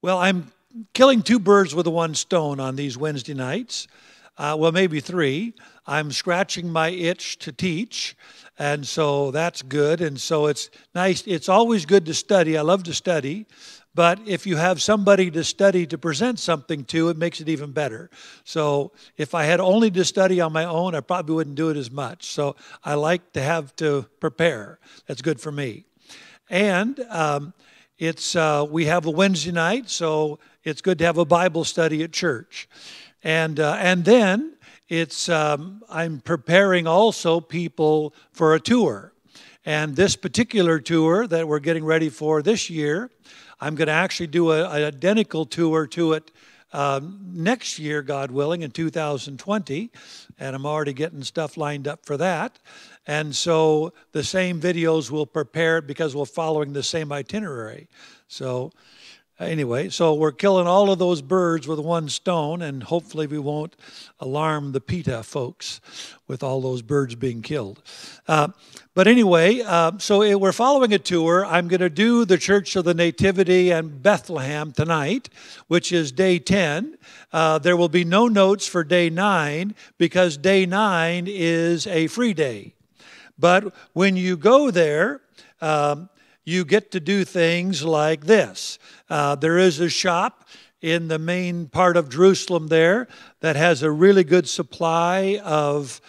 Well, I'm killing two birds with one stone on these Wednesday nights. Well, maybe three. I'm scratching my itch to teach, and so that's good. And so it's nice. It's always good to study. I love to study. But if you have somebody to study to present something to, it makes it even better. So if I had only to study on my own, I probably wouldn't do it as much. So I like to have to prepare. That's good for me. And we have a Wednesday night, so it's good to have a Bible study at church. And then I'm preparing also people for a tour. And this particular tour that we're getting ready for this year, I'm going to actually do an identical tour to it next year, God willing, in 2020. And I'm already getting stuff lined up for that. And so the same videos will prepare it because we're following the same itinerary. So anyway, so we're killing all of those birds with one stone, and hopefully we won't alarm the PETA folks with all those birds being killed. But anyway, so we're following a tour. I'm going to do the Church of the Nativity and Bethlehem tonight, which is day 10. There will be no notes for day 9 because day 9 is a free day. But when you go there, you get to do things like this. There is a shop in the main part of Jerusalem there that has a really good supply of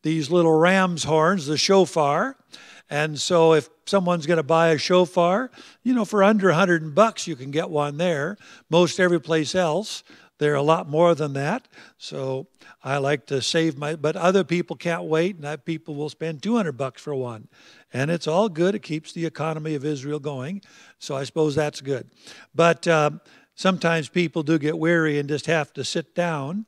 these little ram's horns, the shofar. And so if someone's going to buy a shofar, for under $100 you can get one there. Most every place else, they're a lot more than that. So I like to save but other people can't wait, and that people will spend $200 for one. And it's all good. It keeps the economy of Israel going. So I suppose that's good. But sometimes people do get weary and just have to sit down.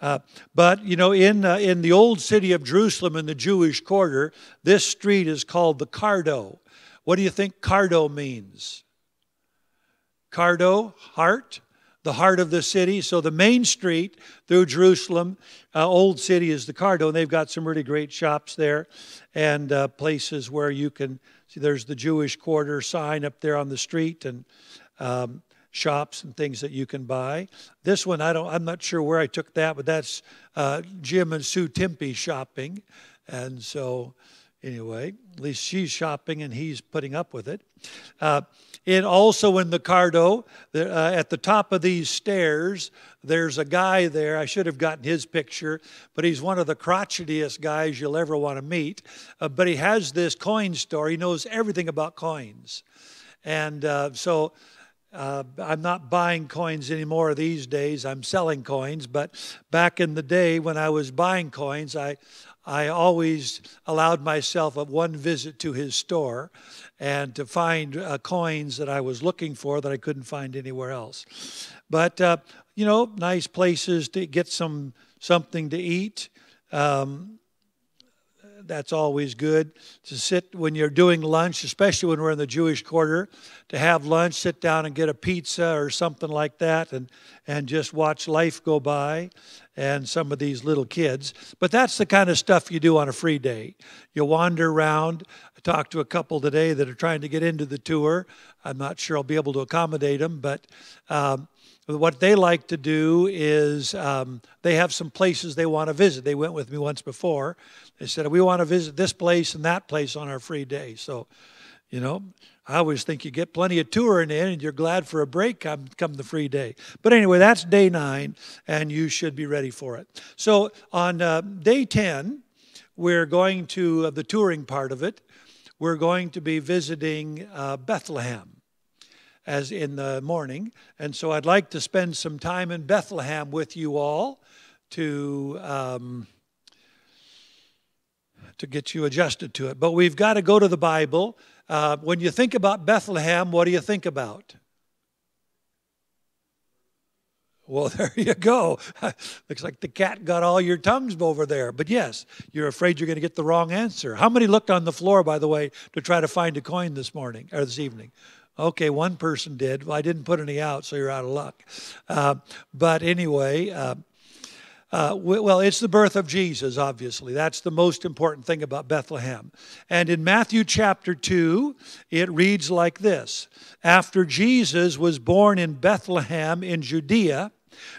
But in the old city of Jerusalem, in the Jewish quarter, this street is called the Cardo. What do you think Cardo means? Cardo, heart. The heart of the city. So the main street through Jerusalem, old city, is the Cardo, and they've got some really great shops there and places where you can see. There's the Jewish quarter sign up there on the street, and shops and things that you can buy. This one, I'm not sure where I took that, but that's Jim and Sue Timpey shopping, and so anyway, at least she's shopping and he's putting up with it. Also in the Cardo, at the top of these stairs, there's a guy there. I should have gotten his picture, but he's one of the crotchetiest guys you'll ever want to meet. But he has this coin store. He knows everything about coins. And so I'm not buying coins anymore these days. I'm selling coins. But back in the day when I was buying coins, I always allowed myself one visit to his store and to find coins that I was looking for that I couldn't find anywhere else. But, nice places to get something to eat. That's always good to sit when you're doing lunch, especially when we're in the Jewish quarter, to have lunch, sit down and get a pizza or something like that and just watch life go by and some of these little kids. But that's the kind of stuff you do on a free day. You wander around. I talked to a couple today that are trying to get into the tour. I'm not sure I'll be able to accommodate them, but what they like to do is they have some places they want to visit. They went with me once before. They said, we want to visit this place and that place on our free day. So, I always think you get plenty of touring in and you're glad for a break come the free day. But anyway, that's day 9, and you should be ready for it. So on day 10, we're going to, the touring part of it, we're going to be visiting Bethlehem as in the morning. And so I'd like to spend some time in Bethlehem with you all to get you adjusted to it. But we've got to go to the Bible. When you think about Bethlehem, what do you think about? Well, there you go. Looks like the cat got all your tongues over there. But yes, you're afraid you're going to get the wrong answer. How many looked on the floor, by the way, to try to find a coin this morning or this evening? Okay, one person did. Well, I didn't put any out, so you're out of luck. But anyway, Well, it's the birth of Jesus, obviously. That's the most important thing about Bethlehem. And in Matthew chapter 2, it reads like this. After Jesus was born in Bethlehem in Judea,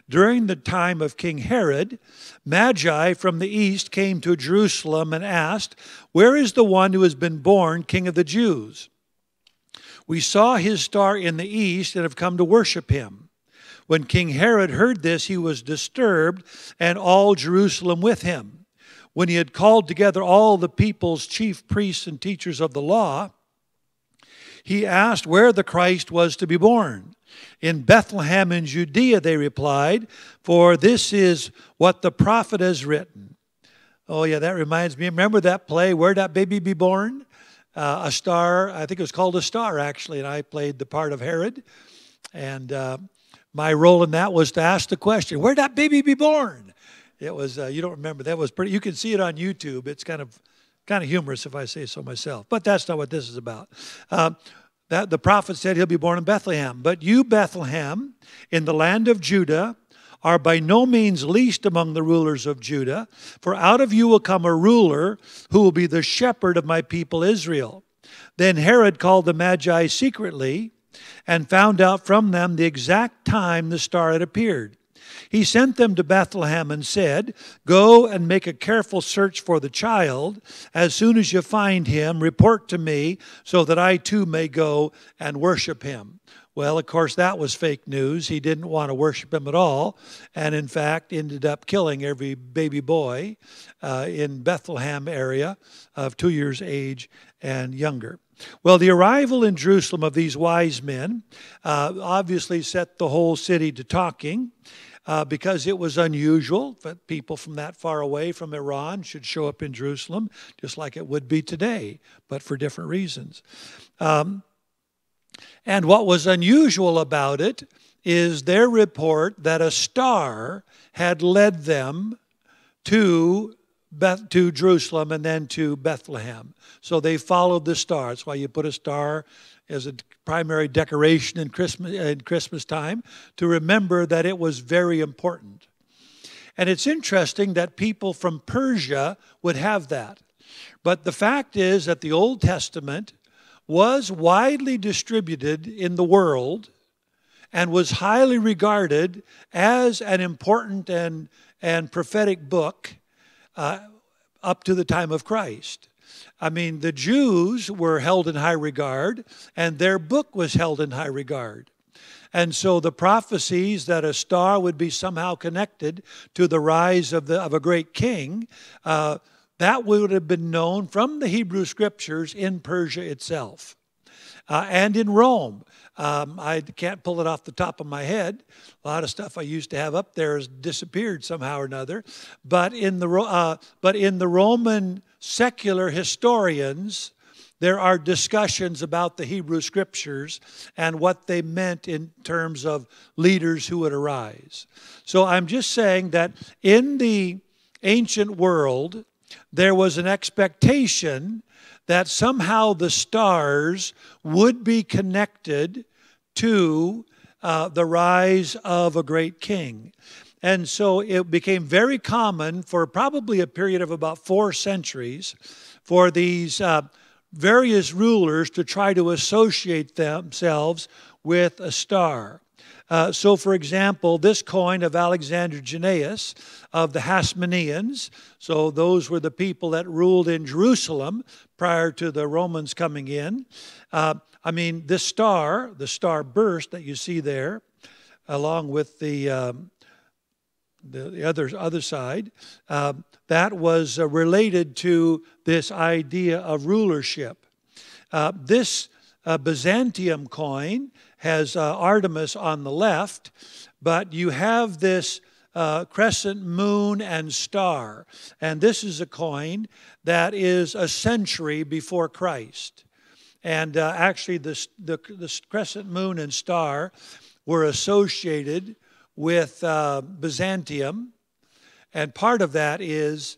during the time of King Herod, Magi from the east came to Jerusalem and asked, "Where is the one who has been born King of the Jews? We saw his star in the east and have come to worship him." When King Herod heard this, he was disturbed, and all Jerusalem with him. When he had called together all the people's chief priests and teachers of the law, he asked where the Christ was to be born. "In Bethlehem in Judea," they replied, "for this is what the prophet has written." Oh yeah, that reminds me. Remember that play, Where'd That Baby Be Born? A star, I think it was called A Star, actually, and I played the part of Herod. And my role in that was to ask the question, where'd that baby be born? It was, you don't remember, that was pretty, you can see it on YouTube. It's kind of humorous if I say so myself. But that's not what this is about. That the prophet said he'll be born in Bethlehem. "But you, Bethlehem, in the land of Judah, are by no means least among the rulers of Judah, for out of you will come a ruler who will be the shepherd of my people Israel." Then Herod called the Magi secretly and found out from them the exact time the star had appeared. He sent them to Bethlehem and said, "Go and make a careful search for the child. As soon as you find him, report to me so that I too may go and worship him." Well, of course, that was fake news. He didn't want to worship him at all, and in fact ended up killing every baby boy in Bethlehem area of 2 years age and younger. Well, the arrival in Jerusalem of these wise men obviously set the whole city to talking because it was unusual that people from that far away from Iran should show up in Jerusalem, just like it would be today, but for different reasons. And what was unusual about it is their report that a star had led them to Jerusalem and then to Bethlehem. So they followed the star. That's why you put a star as a primary decoration in Christmas time, to remember that it was very important. And it's interesting that people from Persia would have that. But the fact is that the Old Testament was widely distributed in the world and was highly regarded as an important and prophetic book up to the time of Christ. I mean, the Jews were held in high regard, and their book was held in high regard. And so the prophecies that a star would be somehow connected to the rise of a great king, that would have been known from the Hebrew Scriptures in Persia itself. And in Rome. I can't pull it off the top of my head. A lot of stuff I used to have up there has disappeared somehow or another. But in the Roman secular historians, there are discussions about the Hebrew Scriptures and what they meant in terms of leaders who would arise. So I'm just saying that in the ancient world, there was an expectation that somehow the stars would be connected to the rise of a great king. And so it became very common for probably a period of about 4 centuries for these various rulers to try to associate themselves with a star. So, for example, this coin of Alexander Jannaeus of the Hasmoneans, so those were the people that ruled in Jerusalem prior to the Romans coming in. I mean, this star, the star burst that you see there, along with the other side, that was related to this idea of rulership. This Byzantium coin has Artemis on the left, but you have this crescent moon and star. And this is a coin that is a century before Christ. And actually, the crescent moon and star were associated with Byzantium. And part of that is,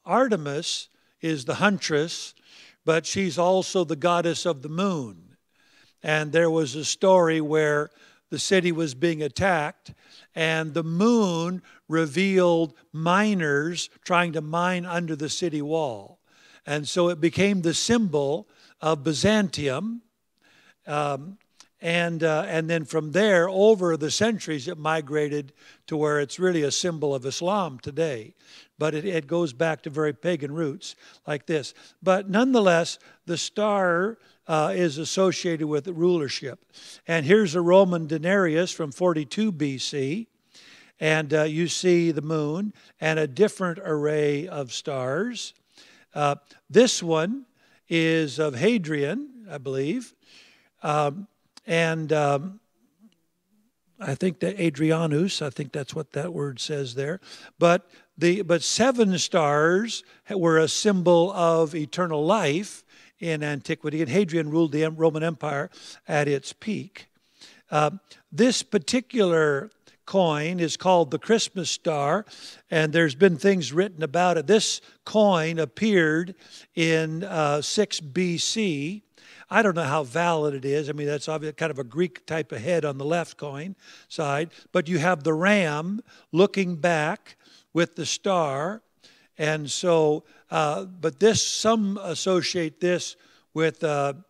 Artemis is the huntress, but she's also the goddess of the moon. And there was a story where the city was being attacked, and the moon revealed miners trying to mine under the city wall. And so it became the symbol of Byzantium. And then from there, over the centuries, it migrated to where it's really a symbol of Islam today. But it goes back to very pagan roots like this. But nonetheless, the star is associated with rulership. And here's a Roman denarius from 42 BC. And you see the moon and a different array of stars. This one is of Hadrian, I believe. I think that Adrianus, I think that's what that word says there. But 7 stars were a symbol of eternal life in antiquity, and Hadrian ruled the Roman Empire at its peak. This particular coin is called the Christmas star, and there's been things written about it. This coin appeared in 6 BC. I don't know how valid it is. I mean, that's obviously kind of a Greek type of head on the left coin side. But you have the ram looking back with the star. And so, but some associate this with a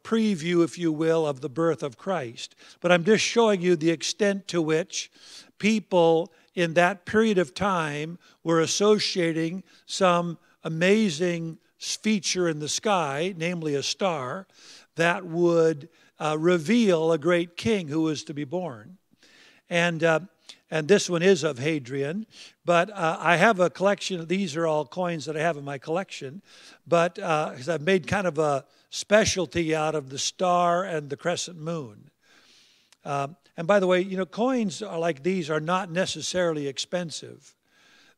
preview, if you will, of the birth of Christ. But I'm just showing you the extent to which people in that period of time were associating some amazing feature in the sky, namely a star, that would reveal a great king who was to be born. And this one is of Hadrian, but I have a collection. These are all coins that I have in my collection, but because I've made kind of a specialty out of the star and the crescent moon. And by the way, coins like these are not necessarily expensive.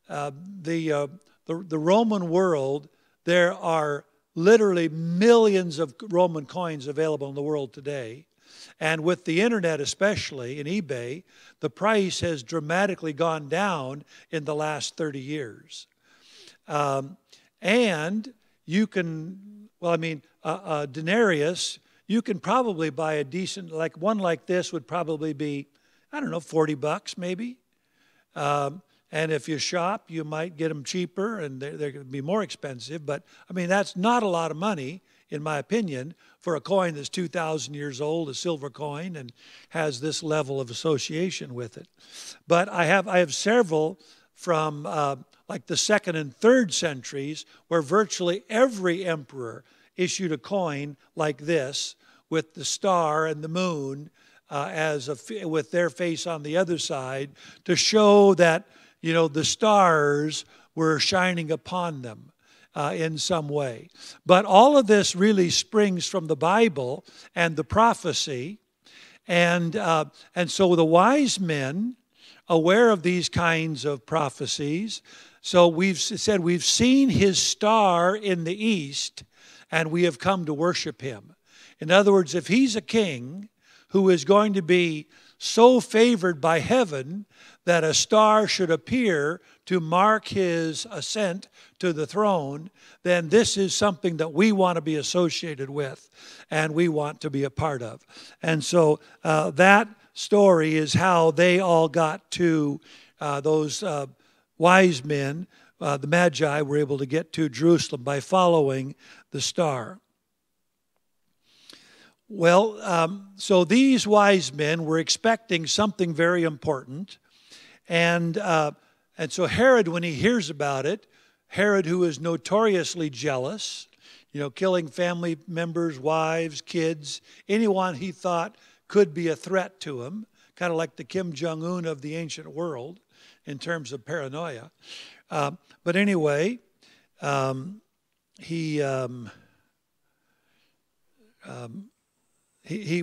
The Roman world, there are literally millions of Roman coins available in the world today. And with the internet especially, in eBay, the price has dramatically gone down in the last 30 years. And you can, a denarius, you can probably buy a decent, like one like this would probably be, $40 maybe. And if you shop, you might get them cheaper, and they're going to be more expensive. But, that's not a lot of money, in my opinion, for a coin that's 2,000 years old, a silver coin, and has this level of association with it. But I have several from like the 2nd and 3rd centuries, where virtually every emperor issued a coin like this with the star and the moon with their face on the other side, to show that the stars were shining upon them in some way. But all of this really springs from the Bible and the prophecy. And so the wise men, aware of these kinds of prophecies, so we've said we've seen his star in the east, and we have come to worship him. In other words, if he's a king who is going to be so favored by heaven that a star should appear to mark his ascent to the throne, then this is something that we want to be associated with and we want to be a part of. And so that story is how they all got to those wise men, the Magi, were able to get to Jerusalem by following the star. Well, so these wise men were expecting something very important. And so Herod, when he hears about it, Herod, who is notoriously jealous, killing family members, wives, kids, anyone he thought could be a threat to him, kind of like the Kim Jong-un of the ancient world in terms of paranoia. But anyway, he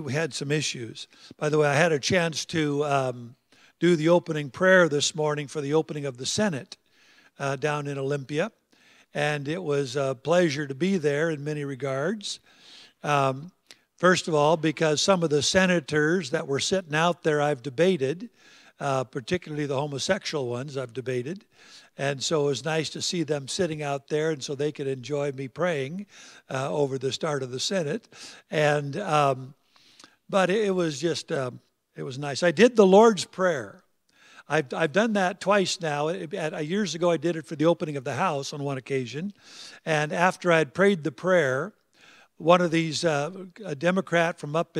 had some issues. By the way, I had a chance to do the opening prayer this morning for the opening of the Senate down in Olympia. And it was a pleasure to be there in many regards. First of all, because some of the senators that were sitting out there I've debated, particularly the homosexual ones I've debated. And so it was nice to see them sitting out there, and so they could enjoy me praying over the start of the Senate. And but it was just It was nice. I did the Lord's Prayer. I've done that twice now. Years ago, I did it for the opening of the house on one occasion. And after I had prayed the prayer, one of these, a Democrat from up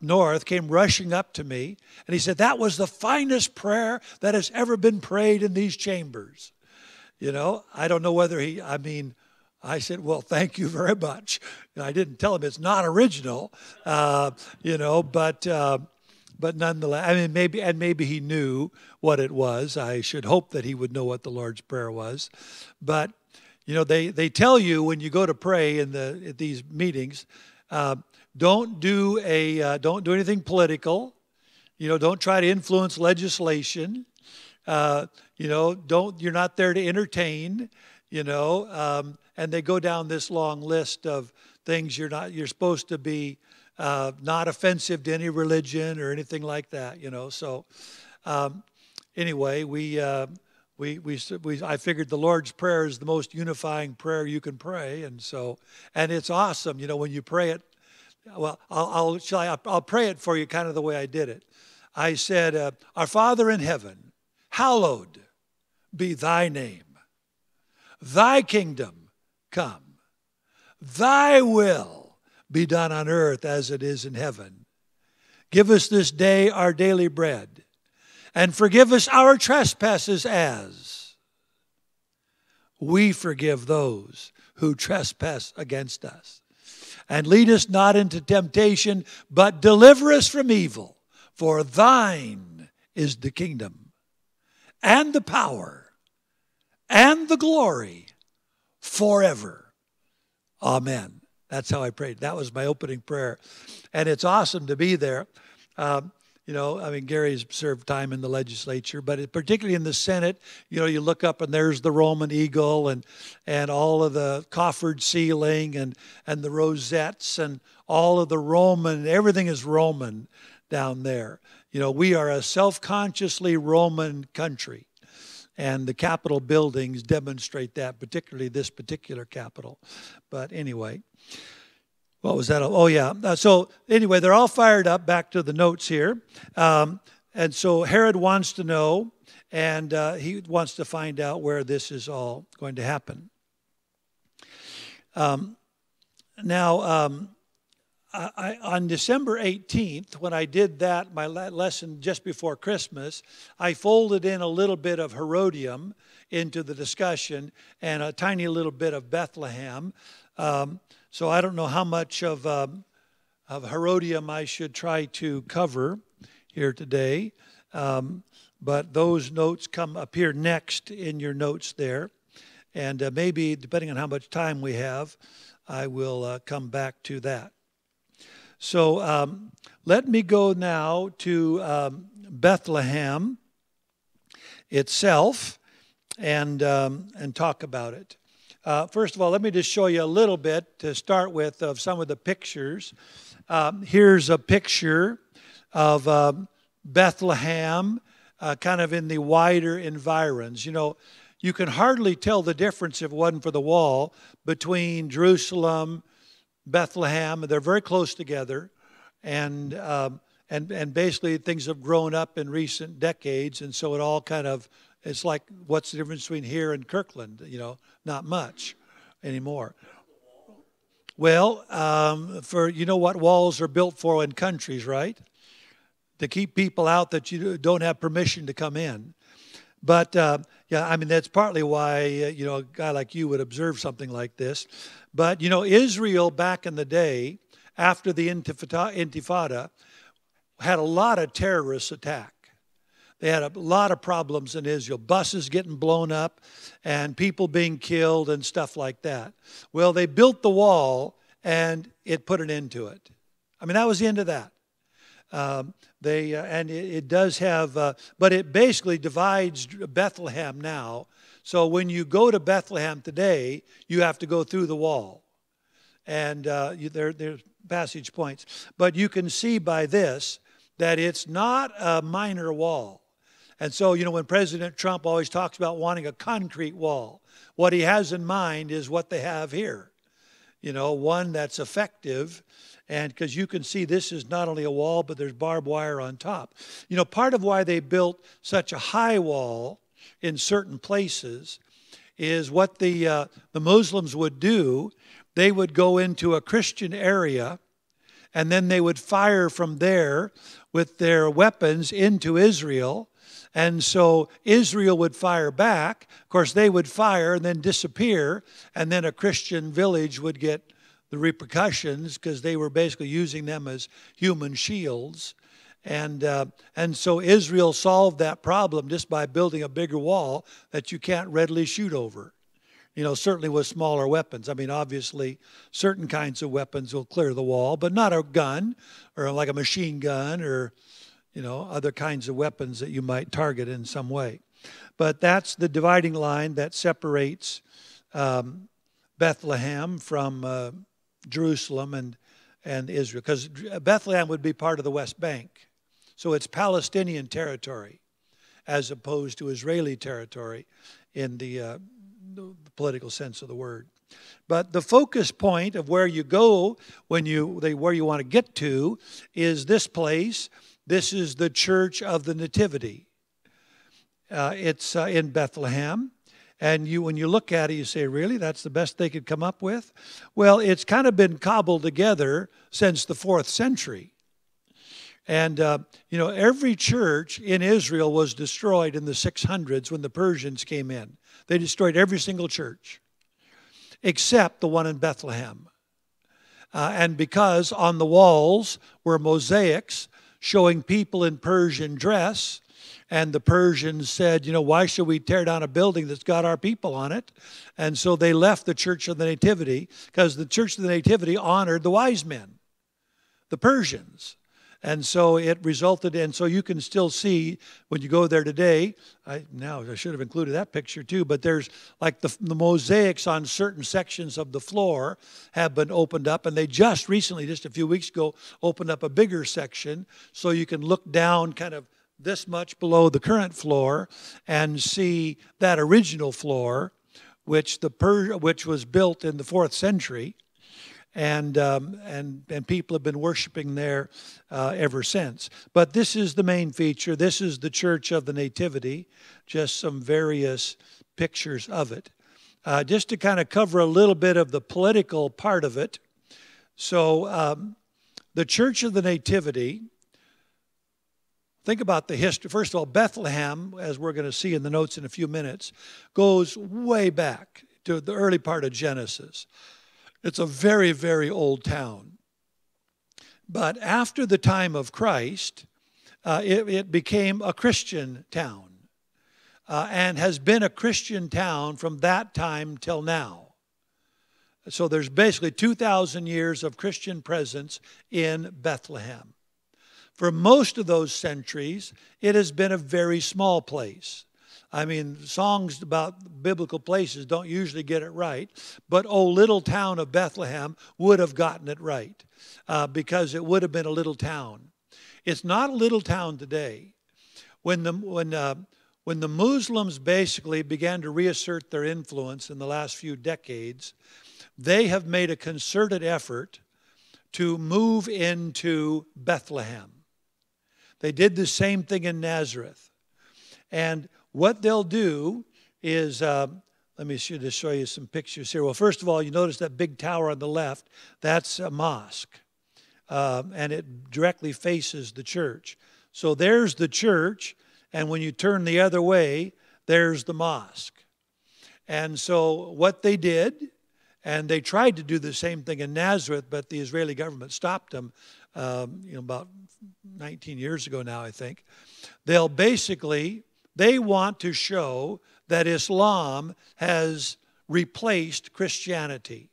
north, came rushing up to me. And he said, "That was the finest prayer that has ever been prayed in these chambers." I don't know whether I said, "Well, thank you very much." And I didn't tell him it's not original, but nonetheless, maybe he knew what it was. I should hope that he would know what the Lord's Prayer was. But, they tell you when you go to pray at these meetings, don't do anything political. Don't try to influence legislation. You're not there to entertain, and they go down this long list of things you're supposed to be not offensive to any religion or anything like that, So anyway, I figured the Lord's Prayer is the most unifying prayer you can pray, and it's awesome, when you pray it. Well, I'll pray it for you kind of the way I did it. I said, "Our Father in heaven, hallowed be thy name. Thy kingdom come. Thy will be done on earth as it is in heaven. Give us this day our daily bread, and forgive us our trespasses as we forgive those who trespass against us. And lead us not into temptation, but deliver us from evil. For thine is the kingdom, and the power, and the glory forever. Amen." That's how I prayed. That was my opening prayer. And it's awesome to be there. Gary's served time in the legislature, but particularly in the Senate, you look up and there's the Roman eagle and all of the coffered ceiling and the rosettes and all of the Roman, everything is Roman down there. We are a self-consciously Roman country. And the Capitol buildings demonstrate that, particularly this particular Capitol. But anyway, what was that? Oh, yeah. So anyway, they're all fired up. Back to the notes here. And so Herod wants to know, and he wants to find out where this is all going to happen. On December 18th, when I did that, my lesson just before Christmas, I folded in a little bit of Herodium into the discussion and a tiny little bit of Bethlehem. So I don't know how much of Herodium I should try to cover here today. But those notes appear next in your notes there. And maybe, depending on how much time we have, I will come back to that. So let me go now to Bethlehem itself and talk about it. First of all, let me just show you a little bit to start with of some of the pictures. Here's a picture of Bethlehem, kind of in the wider environs. You can hardly tell the difference, if it wasn't for the wall, between Jerusalem, Bethlehem. They're very close together, and basically things have grown up in recent decades, and so it all kind of, it's like, what's the difference between here and Kirkland? Not much anymore. Well, what walls are built for in countries, right? To keep people out that you don't have permission to come in. But, that's partly why, a guy like you would observe something like this. But, Israel back in the day, after the Intifada, had a lot of terrorist attack. They had a lot of problems in Israel, buses getting blown up and people being killed and stuff like that. Well, they built the wall and it put an end to it. That was the end of that. It does have, but it basically divides Bethlehem now. So when you go to Bethlehem today, you have to go through the wall. And there's passage points. But you can see by this that it's not a minor wall. And so, when President Trump always talks about wanting a concrete wall, what he has in mind is what they have here. One that's effective And because you can see this is not only a wall, but there's barbed wire on top. You know, part of why they built such a high wall in certain places is what the Muslims would do. They would go into a Christian area, and then they would fire from there with their weapons into Israel. And so Israel would fire back. Of course, they would fire and then disappear, and then a Christian village would get the repercussions because they were basically using them as human shields. And so Israel solved that problem just by building a bigger wall that you can't readily shoot over. You know, certainly with smaller weapons. I mean, obviously, certain kinds of weapons will clear the wall, but not a gun or like a machine gun or, you know, other kinds of weapons that you might target in some way. But that's the dividing line that separates Bethlehem from Jerusalem and Israel. Because Bethlehem would be part of the West Bank. So it's Palestinian territory as opposed to Israeli territory in the political sense of the word. But the focus point of where you go where you want to get to is this place. This is the Church of the Nativity. It's in Bethlehem. And when you look at it, you say, really? That's the best they could come up with? Well, it's kind of been cobbled together since the 4th century. And, you know, every church in Israel was destroyed in the 600s when the Persians came in. They destroyed every single church, except the one in Bethlehem. And because on the walls were mosaics showing people in Persian dress, and the Persians said, you know, why should we tear down a building that's got our people on it? And so they left the Church of the Nativity because the Church of the Nativity honored the wise men, the Persians. And so it resulted in, so you can still see when you go there today, I should have included that picture too, but there's like the mosaics on certain sections of the floor have been opened up, and they just recently, just a few weeks ago, opened up a bigger section so you can look down kind of this much below the current floor and see that original floor, which was built in the 4th century. And people have been worshiping there ever since. But this is the main feature. This is the Church of the Nativity, just some various pictures of it. Just to kind of cover a little bit of the political part of it. So the Church of the Nativity, think about the history. First of all, Bethlehem, as we're going to see in the notes in a few minutes, goes way back to the early part of Genesis. It's a very, very old town. But after the time of Christ, it became a Christian town and has been a Christian town from that time till now. So there's basically 2,000 years of Christian presence in Bethlehem. For most of those centuries, it has been a very small place. I mean, songs about biblical places don't usually get it right, but "O Little Town of Bethlehem" would have gotten it right because it would have been a little town. It's not a little town today. When the Muslims basically began to reassert their influence in the last few decades, they have made a concerted effort to move into Bethlehem. They did the same thing in Nazareth. And what they'll do is, let me just show you some pictures here. Well, first of all, you notice that big tower on the left. That's a mosque. And it directly faces the church. So there's the church, and when you turn the other way, there's the mosque. And so what they did, and they tried to do the same thing in Nazareth, but the Israeli government stopped them about 19 years ago now, I think. They want to show that Islam has replaced Christianity.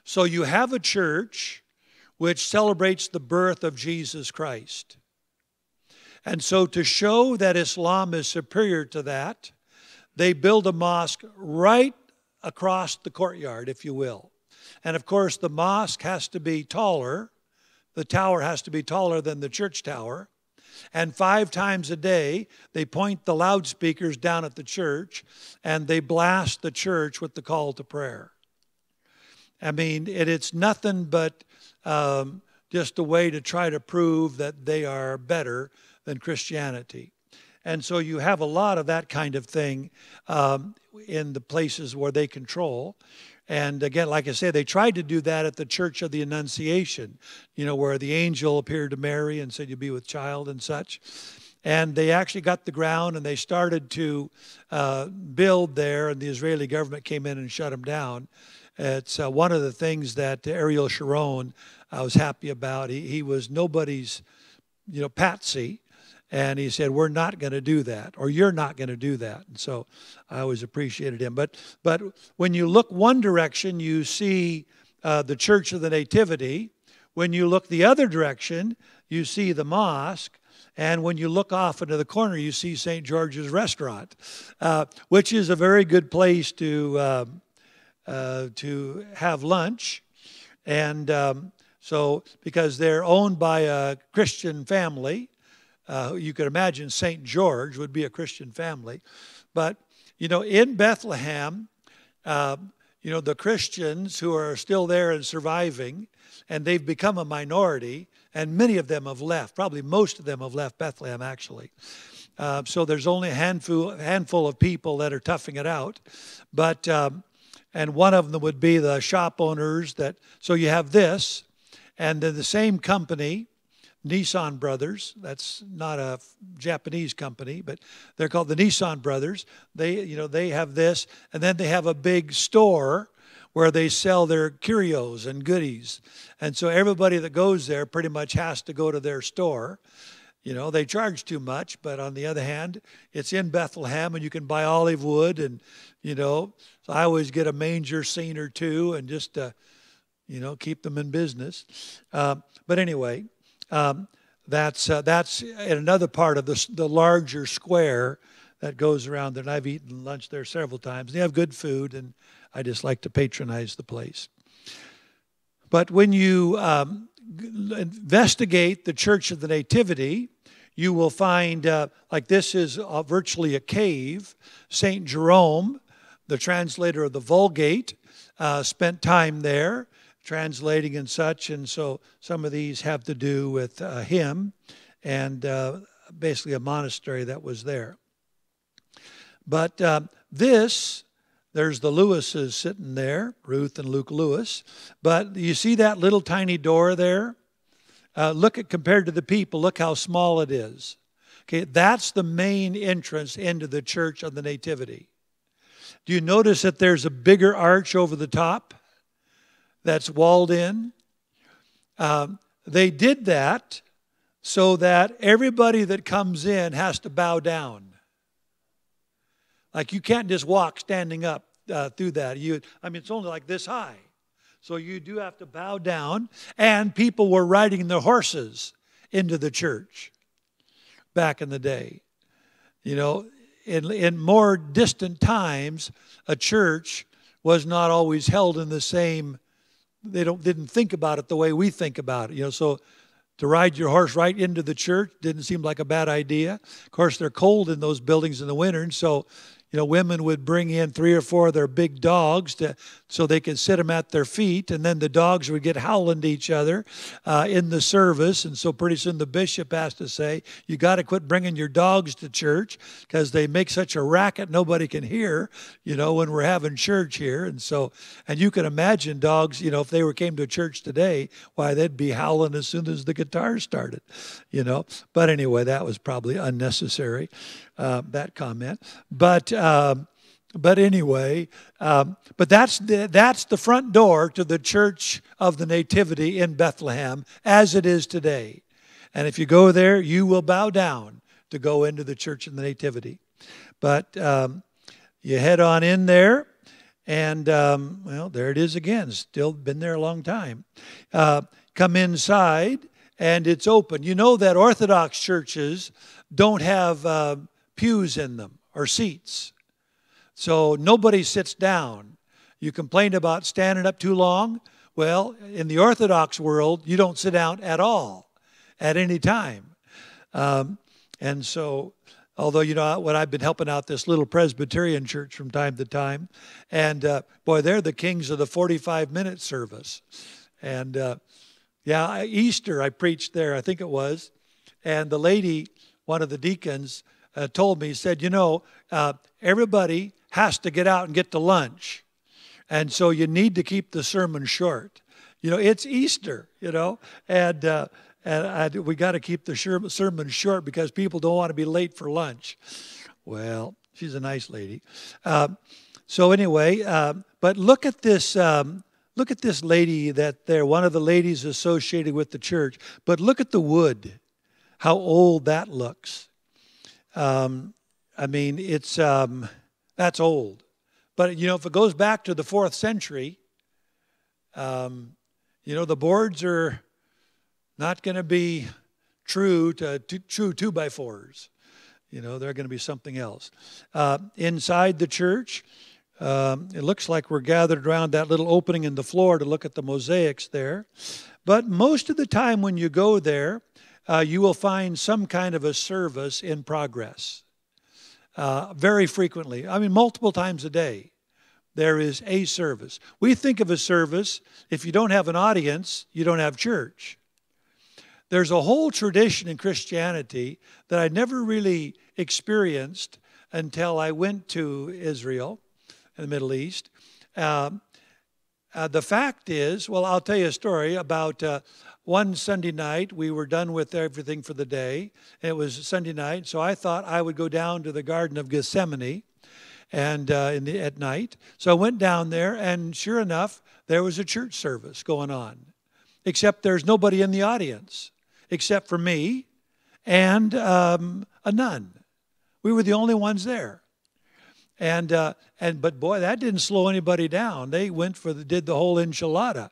So you have a church which celebrates the birth of Jesus Christ. And so to show that Islam is superior to that, they build a mosque right across the courtyard, if you will. And of course, the mosque has to be taller. The tower has to be taller than the church tower. And 5 times a day, they point the loudspeakers down at the church, and they blast the church with the call to prayer. I mean, it's nothing but just a way to try to prove that they are better than Christianity. And so you have a lot of that kind of thing in the places where they control. And again, like I say, they tried to do that at the Church of the Annunciation, where the angel appeared to Mary and said, "You'll be with child," and such. And they actually got the ground and they started to build there, and the Israeli government came in and shut them down. It's one of the things that Ariel Sharon was happy about. He was nobody's, patsy. And he said, "We're not going to do that," or "You're not going to do that." And so I always appreciated him. But when you look one direction, you see the Church of the Nativity. When you look the other direction, you see the mosque. And when you look off into the corner, you see St. George's Restaurant, which is a very good place to have lunch. And so because they're owned by a Christian family, you could imagine St. George would be a Christian family. But, in Bethlehem, the Christians who are still there and surviving, and they've become a minority, and many of them have left. Probably most of them have left Bethlehem, actually. So there's only a handful of people that are toughing it out. But, and one of them would be the shop owners. So you have this, and then the same company, Nissan Brothers. That's not a Japanese company, but they're called the Nissan Brothers. They have this, and then they have a big store where they sell their curios and goodies. And so everybody that goes there pretty much has to go to their store. They charge too much, but on the other hand, it's in Bethlehem, and you can buy olive wood, and so I always get a manger scene or two, and just keep them in business. But anyway. That's in another part of the larger square that goes around there. And I've eaten lunch there several times. They have good food, and I just like to patronize the place. But when you investigate the Church of the Nativity, you will find, like this is virtually a cave. St. Jerome, the translator of the Vulgate, spent time there, translating and such, and so some of these have to do with him and basically a monastery that was there. But there's the Lewises sitting there, Ruth and Luke Lewis. But you see that little tiny door there? Compared to the people, look how small it is. Okay, that's the main entrance into the Church of the Nativity. Do you notice that there's a bigger arch over the top that's walled in? They did that so that everybody that comes in has to bow down. Like you can't just walk standing up through that. It's only like this high. So you do have to bow down. And people were riding their horses into the church back in the day. In more distant times, a church was not always held in the same. They didn't think about it the way we think about it. So to ride your horse right into the church didn't seem like a bad idea. Of course, they're cold in those buildings in the winter, and so women would bring in 3 or 4 of their big dogs so they could sit them at their feet, and then the dogs would get howling to each other in the service. And so pretty soon the bishop has to say, "You got to quit bringing your dogs to church because they make such a racket nobody can hear, when we're having church here." And you can imagine dogs, if they came to church today, why they'd be howling as soon as the guitar started, But anyway, that was probably unnecessary, that comment. But anyway, but that's the front door to the Church of the Nativity in Bethlehem as it is today. And if you go there, you will bow down to go into the Church of the Nativity. But you head on in there, and there it is again. Still been there a long time. Come inside, and it's open. You know that Orthodox churches don't have pews in them or seats. So nobody sits down. You complain about standing up too long. Well, in the Orthodox world, you don't sit down at all, at any time. And so Although, when I've been helping out this little Presbyterian church from time to time, and boy, they're the kings of the 45-minute service. And Easter, I preached there, I think it was, and the lady, one of the deacons, told me, said, everybody has to get out and get to lunch. And so you need to keep the sermon short. It's Easter, and we got to keep the sermon short because people don't want to be late for lunch. Well, she's a nice lady. So anyway, but look at this lady that there, one of the ladies associated with the church. But look at the wood, how old that looks. It's that's old. But if it goes back to the 4th century, the boards are not going to be true 2x4s. They're going to be something else. Inside the church, it looks like we're gathered around that little opening in the floor to look at the mosaics there. But most of the time when you go there, you will find some kind of a service in progress. Very frequently. Multiple times a day, there is a service. We think of a service, if you don't have an audience, you don't have church. There's a whole tradition in Christianity that I never really experienced until I went to Israel and the Middle East. The fact is, I'll tell you a story about one Sunday night. We were done with everything for the day. It was Sunday night, so I thought I would go down to the Garden of Gethsemane and at night. So I went down there, and sure enough, there was a church service going on, except there's nobody in the audience except for me and a nun. We were the only ones there. But boy, that didn't slow anybody down. They did the whole enchilada.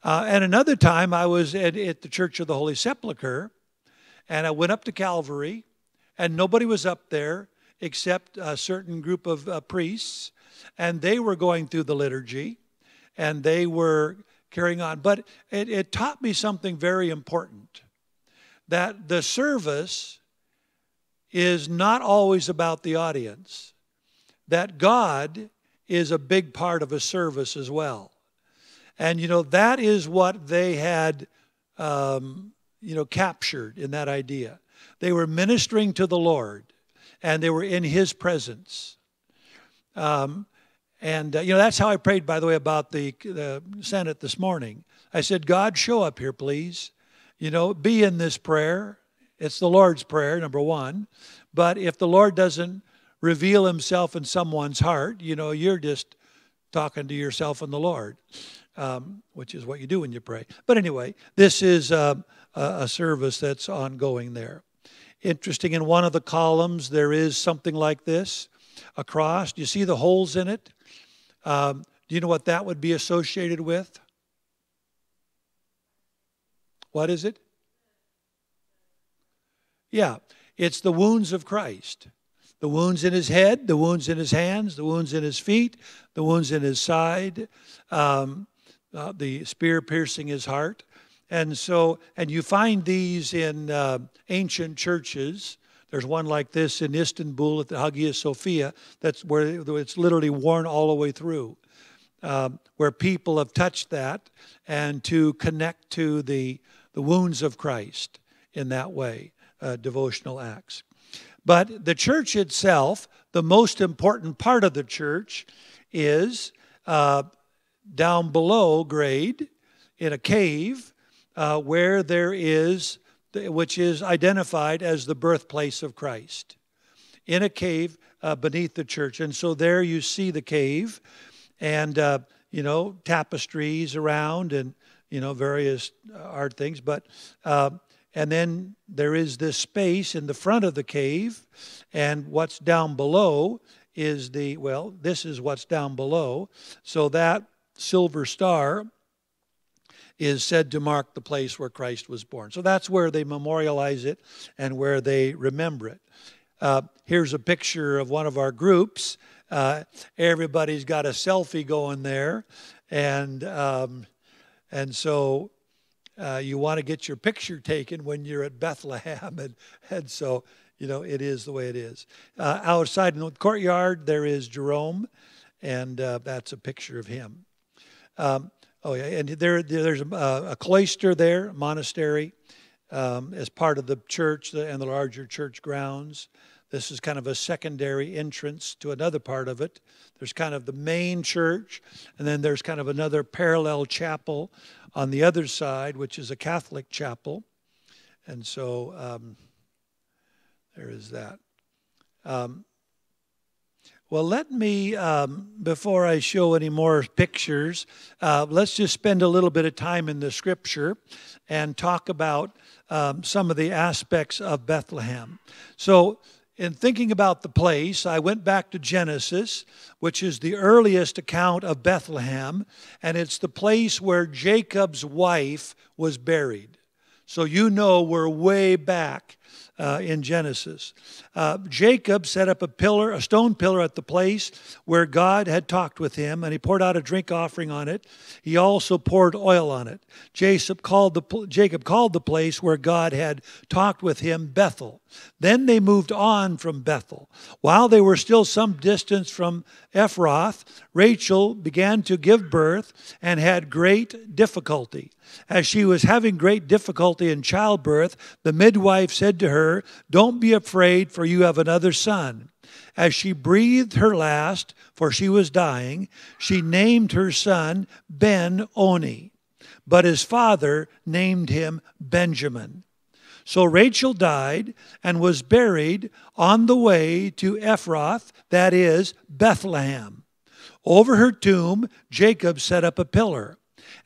And another time I was at the Church of the Holy Sepulchre, and I went up to Calvary, and nobody was up there except a certain group of priests, and they were going through the liturgy, and they were carrying on. But it taught me something very important, that the service is not always about the audience, that God is a big part of a service as well. And, that is what they had, captured in that idea. They were ministering to the Lord, and they were in His presence. That's how I prayed, by the way, about the Senate this morning. I said, God, show up here, please. Be in this prayer. It's the Lord's prayer, number one. But if the Lord doesn't reveal Himself in someone's heart, you're just talking to yourself and the Lord, which is what you do when you pray. But anyway, this is a service that's ongoing there. Interesting, in one of the columns, there is something like this across. Do you see the holes in it? Do you know what that would be associated with? What is it? Yeah, it's the wounds of Christ. The wounds in His head, the wounds in His hands, the wounds in His feet, the wounds in His side, the spear piercing His heart. And you find these in ancient churches. There's one like this in Istanbul at the Hagia Sophia. That's where it's literally worn all the way through, where people have touched that and to connect to the wounds of Christ in that way, devotional acts. But the church itself, the most important part of the church is down below grade in a cave where there is, which is identified as the birthplace of Christ, in a cave beneath the church. And so there you see the cave and, tapestries around and, various art things. But and then there is this space in the front of the cave, and what's down below is this is what's down below. So that silver star is said to mark the place where Christ was born. So that's where they memorialize it and where they remember it. Here's a picture of one of our groups. Everybody's got a selfie going there, and so you want to get your picture taken when you're at Bethlehem, and so it is the way it is. Outside in the courtyard, there is Jerome, and that's a picture of him. Oh yeah, and there's a cloister there, a monastery, as part of the church and the larger church grounds. This is kind of a secondary entrance to another part of it. There's kind of the main church, and then there's kind of another parallel chapel on the other side, which is a Catholic chapel. And so there is that. Well, let me, before I show any more pictures, let's just spend a little bit of time in the Scripture and talk about some of the aspects of Bethlehem. So, in thinking about the place, I went back to Genesis, which is the earliest account of Bethlehem, and it's the place where Jacob's wife was buried. So we're way back in Genesis. Jacob set up a stone pillar at the place where God had talked with him, and he poured out a drink offering on it. He also poured oil on it. Jacob called the place where God had talked with him Bethel. Then they moved on from Bethel. While they were still some distance from Ephrath, Rachel began to give birth and had great difficulty. As she was having great difficulty in childbirth, the midwife said to her, "Don't be afraid, for you have another son." As she breathed her last, for she was dying, she named her son Ben-Oni, but his father named him Benjamin. So Rachel died and was buried on the way to Ephrath, that is, Bethlehem. Over her tomb, Jacob set up a pillar.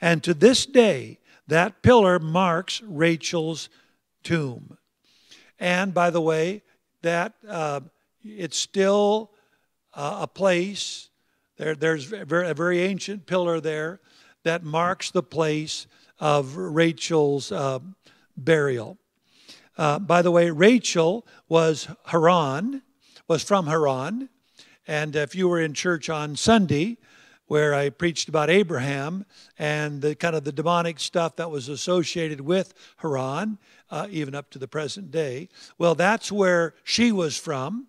And to this day, that pillar marks Rachel's tomb. And by the way, that it's still a place. There's a very ancient pillar there that marks the place of Rachel's burial. By the way, Rachel was from Haran. And if you were in church on Sunday, where I preached about Abraham and the kind of the demonic stuff that was associated with Haran, even up to the present day, well, that's where she was from.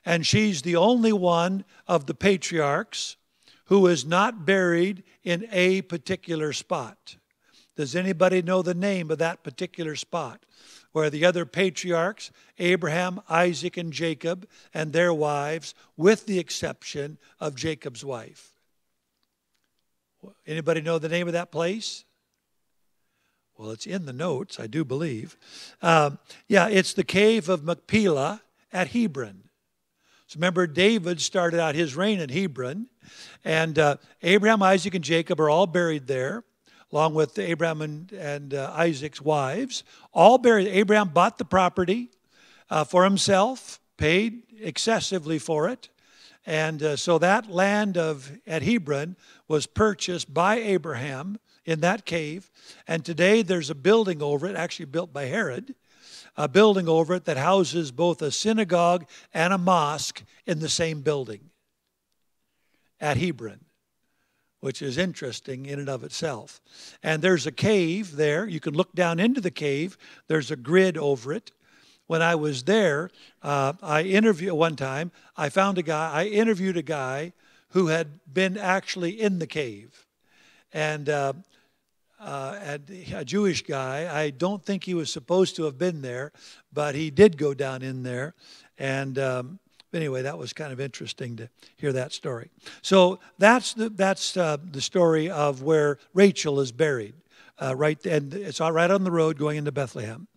And she's the only one of the patriarchs who is not buried in a particular spot. Does anybody know the name of that particular spot? Where the other patriarchs, Abraham, Isaac, and Jacob, and their wives, with the exception of Jacob's wife. Anybody know the name of that place? Well, it's in the notes, I do believe. It's the cave of Machpelah at Hebron. So remember, David started out his reign in Hebron, and Abraham, Isaac, and Jacob are all buried there, along with Abraham and Isaac's wives. All buried. Abraham bought the property for himself, paid excessively for it. And so that land at Hebron was purchased by Abraham in that cave. And today there's a building over it, actually built by Herod, a building over it that houses both a synagogue and a mosque in the same building at Hebron, which is interesting in and of itself. And there's a cave there. You can look down into the cave. There's a grid over it. When I was there, I interviewed a guy who had been actually in the cave. And a Jewish guy, I don't think he was supposed to have been there, but he did go down in there. And anyway, that was kind of interesting to hear that story. So that's the story of where Rachel is buried, and it's all right on the road going into Bethlehem.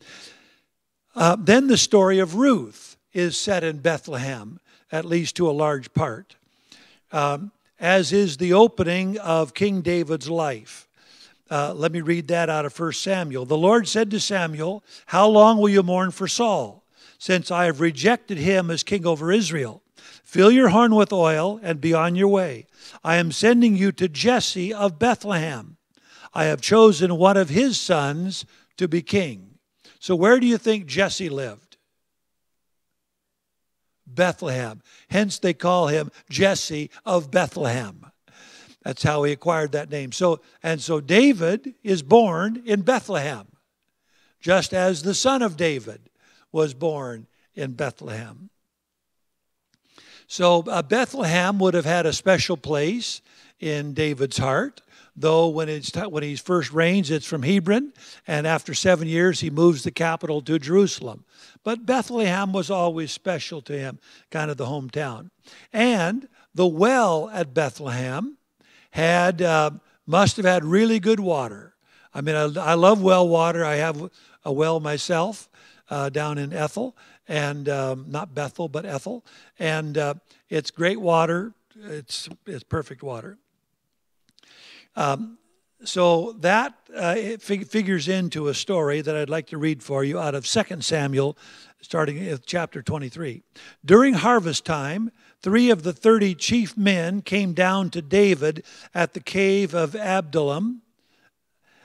Then the story of Ruth is set in Bethlehem, at least to a large part, as is the opening of King David's life. Let me read that out of 1 Samuel. The Lord said to Samuel, "How long will you mourn for Saul, since I have rejected him as king over Israel? Fill your horn with oil and be on your way. I am sending you to Jesse of Bethlehem. I have chosen one of his sons to be king." So where do you think Jesse lived? Bethlehem. Hence they call him Jesse of Bethlehem. That's how he acquired that name. So David is born in Bethlehem, just as the son of David was born in Bethlehem. So Bethlehem would have had a special place in David's heart, though when he first reigns, it's from Hebron, and after 7 years, he moves the capital to Jerusalem. But Bethlehem was always special to him, kind of the hometown. And the well at Bethlehem must have had really good water. I mean, I love well water. I have a well myself down in Ethel, and not Bethel, but Ethel. And it's great water. It's perfect water. So that it figures into a story that I'd like to read for you out of 2 Samuel, starting with chapter 23. During harvest time, 3 of the 30 chief men came down to David at the cave of Adullam,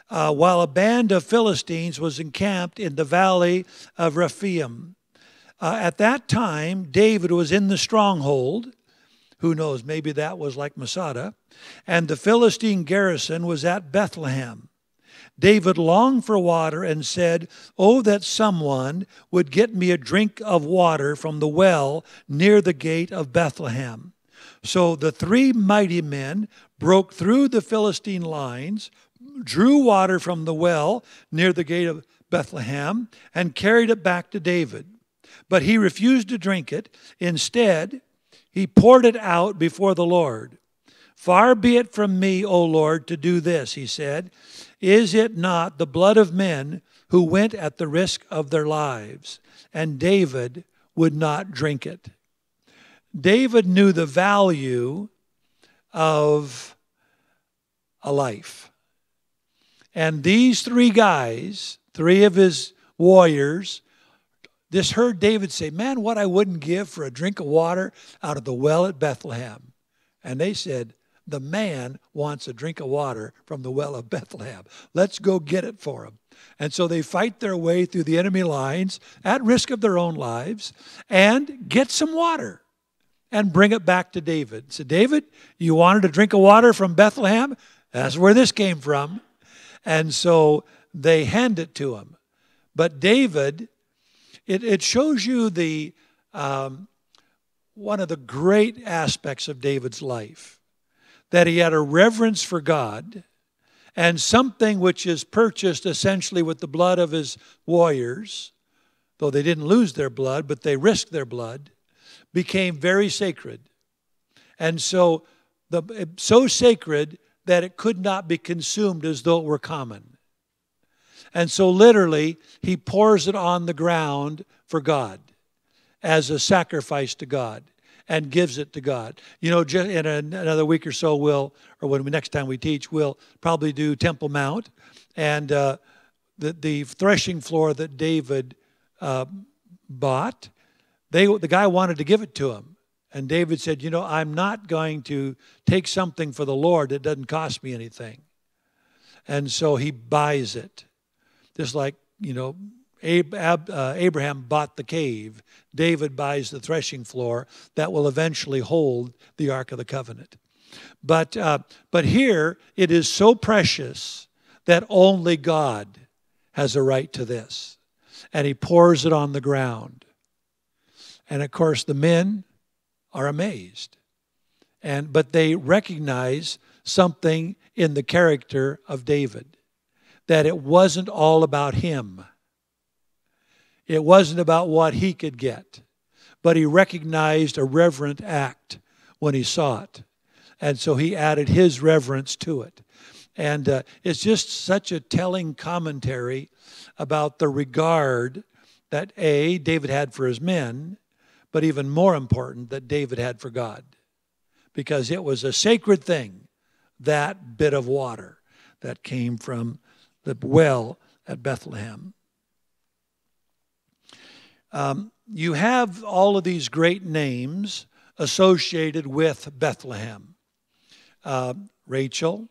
while a band of Philistines was encamped in the valley of Rephaim. At that time, David was in the stronghold. Who knows, maybe that was like Masada. And the Philistine garrison was at Bethlehem. David longed for water and said, "Oh, that someone would get me a drink of water from the well near the gate of Bethlehem." So the 3 mighty men broke through the Philistine lines, drew water from the well near the gate of Bethlehem, and carried it back to David. But he refused to drink it. Instead, he poured it out before the Lord. "Far be it from me, O Lord, to do this," he said. "Is it not the blood of men who went at the risk of their lives?" And David would not drink it. David knew the value of a life. And these 3 guys, 3 of his warriors, just heard David say, "Man, what I wouldn't give for a drink of water out of the well at Bethlehem." And they said, "The man wants a drink of water from the well of Bethlehem. Let's go get it for him." And so they fight their way through the enemy lines at risk of their own lives and get some water and bring it back to David. So, "David, you wanted a drink of water from Bethlehem? That's where this came from." And so they hand it to him. But David, it shows you the one of the great aspects of David's life, that he had a reverence for God, and something which is purchased essentially with the blood of his warriors, though they didn't lose their blood, but they risked their blood, became very sacred. And so sacred that it could not be consumed as though it were common. And so literally, he pours it on the ground for God as a sacrifice to God and gives it to God. You know, in another week or so, next time we teach, we'll probably do Temple Mount. And the threshing floor that David bought, the guy wanted to give it to him. And David said, "You know, I'm not going to take something for the Lord that doesn't cost me anything." And so he buys it. Just like, you know, Abraham bought the cave. David buys the threshing floor that will eventually hold the Ark of the Covenant. But here, it is so precious that only God has a right to this. And he pours it on the ground. And of course, the men are amazed. But they recognize something in the character of David, that it wasn't all about him. It wasn't about what he could get, but he recognized a reverent act when he saw it. And so he added his reverence to it. And it's just such a telling commentary about the regard that David had for his men, but even more important, that David had for God. Because it was a sacred thing, that bit of water that came from the well at Bethlehem. You have all of these great names associated with Bethlehem. Rachel,